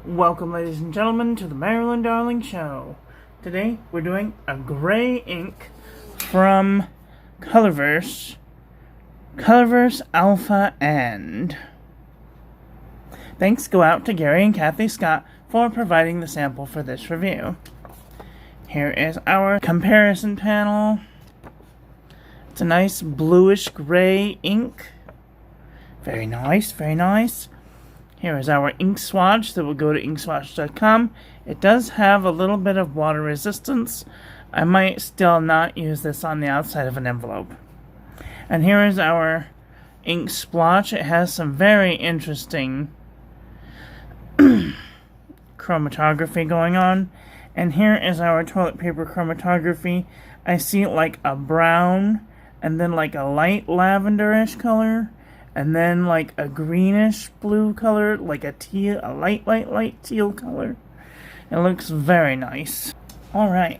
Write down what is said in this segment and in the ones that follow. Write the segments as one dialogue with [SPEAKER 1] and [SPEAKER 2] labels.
[SPEAKER 1] Welcome, ladies and gentlemen, to the Marilyn Darling Show. Today, we're doing a gray ink from Colorverse Alpha, and thanks go out to Gary and Kathy Scott for providing the sample for this review. Here is our comparison panel. It's a nice bluish gray ink. Very nice, very nice. Here is our ink swatch that will go to inkswatch.com. It does have a little bit of water resistance. I might still not use this on the outside of an envelope. And here is our ink splotch. It has some very interesting chromatography going on. And here is our toilet paper chromatography. I see like a brown and then like a light lavenderish color. And then like a greenish blue color, like a light teal color. It looks very nice. Alright,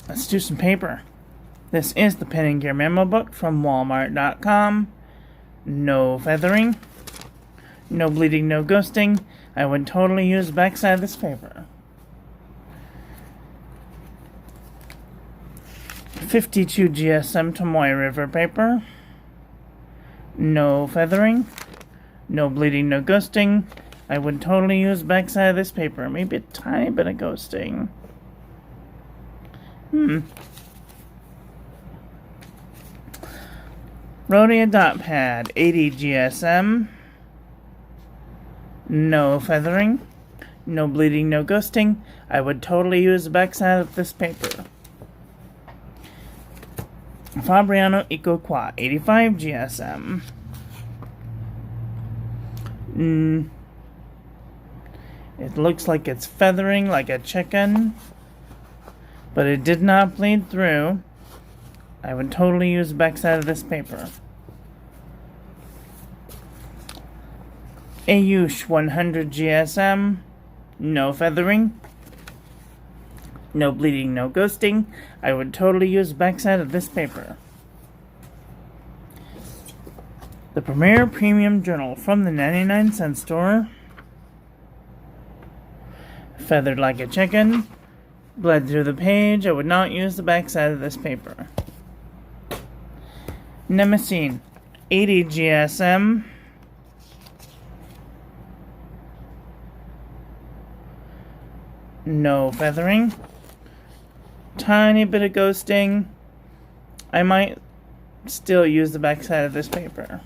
[SPEAKER 1] let's do some paper. This is the Pen and Gear Memo Book from Walmart.com. No feathering. No bleeding, no ghosting. I would totally use the backside of this paper. 52 GSM Tomoe River paper. No feathering, no bleeding, no ghosting. I would totally use the backside of this paper. Maybe a tiny bit of ghosting. Rhodia dot pad, 80 GSM. No feathering, no bleeding, no ghosting. I would totally use the backside of this paper. Fabriano Eco Qua, 85 GSM. It looks like it's feathering like a chicken, but it did not bleed through. I would totally use the backside of this paper. Ayush 100 GSM. No feathering. No bleeding, no ghosting. I would totally use the backside of this paper. The Premier Premium Journal from the 99-cent store. Feathered like a chicken. Bled through the page. I would not use the backside of this paper. Nemesine, 80 GSM. No feathering. Tiny bit of ghosting. I might still use the backside of this paper.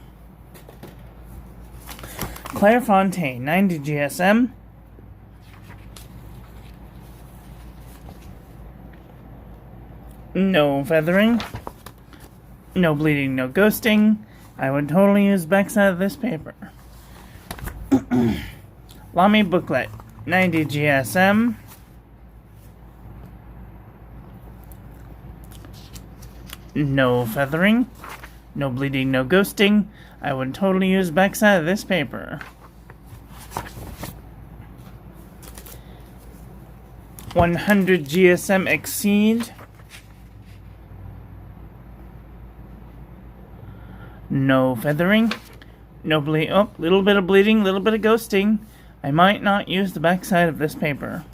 [SPEAKER 1] Clairefontaine, 90 GSM. No feathering. No bleeding, no ghosting. I would totally use the backside of this paper. Lamy Booklet, 90 GSM. No feathering, no bleeding, no ghosting. I would totally use the backside of this paper. 100 GSM Exceed. No feathering, no bleed. Oh, little bit of bleeding, little bit of ghosting. I might not use the backside of this paper.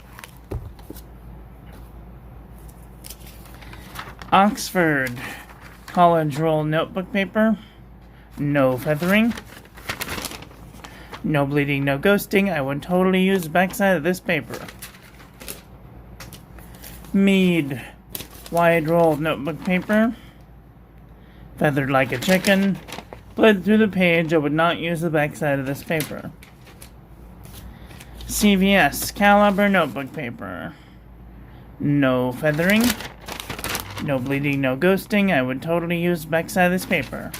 [SPEAKER 1] Oxford College Roll Notebook Paper. No feathering. No bleeding, no ghosting. I would totally use the backside of this paper. Mead Wide Roll Notebook Paper. Feathered like a chicken. Bled through the page. I would not use the backside of this paper. CVS Caliber Notebook Paper. No feathering. No bleeding, no ghosting. I would totally use the backside of this paper.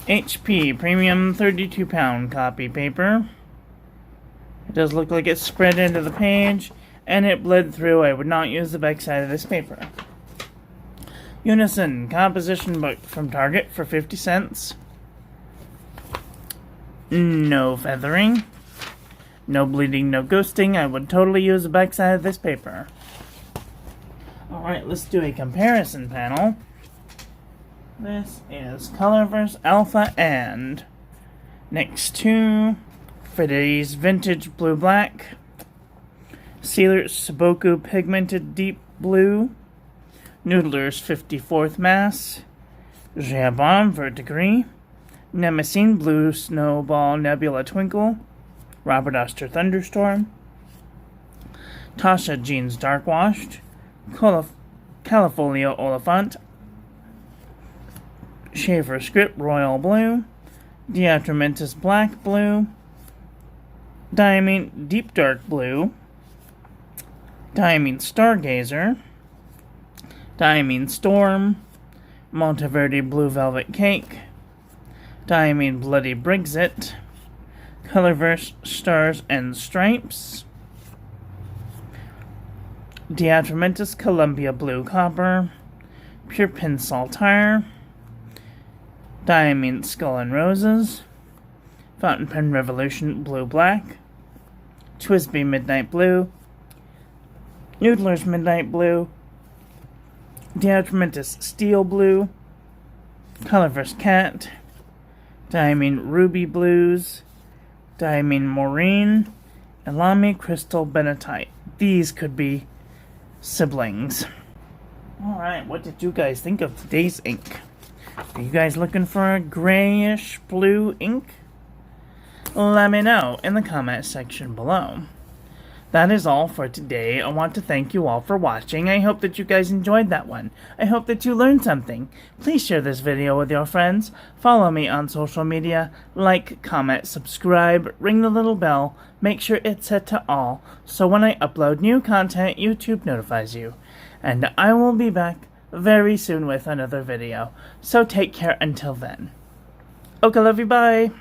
[SPEAKER 1] HP Premium 32-pound copy paper. It does look like it's spread into the page, and it bled through. I would not use the backside of this paper. Unison Composition Book from Target for 50 cents. No feathering. No bleeding, no ghosting. I would totally use the backside of this paper. Alright, let's do a comparison panel. This is Colorverse Alpha, and next to Friday's Vintage Blue Black, Sealer's Saboku Pigmented Deep Blue, Noodler's 54th Mass, Jabon Verdigris, Nemesine Blue Snowball Nebula Twinkle, Robert Oster Thunderstorm, Tasha Jeans Dark Washed, Califolio Oliphant, Schaefer Script Royal Blue, Diatramentus Black Blue, Diamine Deep Dark Blue, Diamine Stargazer, Diamine Storm, Monteverde Blue Velvet Cake, Diamine Bloody Brexit, Colorverse Stars and Stripes, Diatramentus Columbia Blue Copper, Pure Pin Saltire, Diamine Skull and Roses, Fountain Pen Revolution Blue Black, Twisby Midnight Blue, Noodler's Midnight Blue, Diatramentus Steel Blue, Colorverse Cat, Diamine Ruby Blues, Diamine Maureen, and Lamy Crystal Benetite. These could be siblings. Alright, what did you guys think of today's ink? Are you guys looking for a grayish blue ink? Let me know in the comment section below. That is all for today. I want to thank you all for watching. I hope that you guys enjoyed that one. I hope that you learned something. Please share this video with your friends. Follow me on social media. Like, comment, subscribe, ring the little bell. Make sure it's set to all, so when I upload new content, YouTube notifies you. And I will be back very soon with another video. So take care until then. Okay, love you, bye.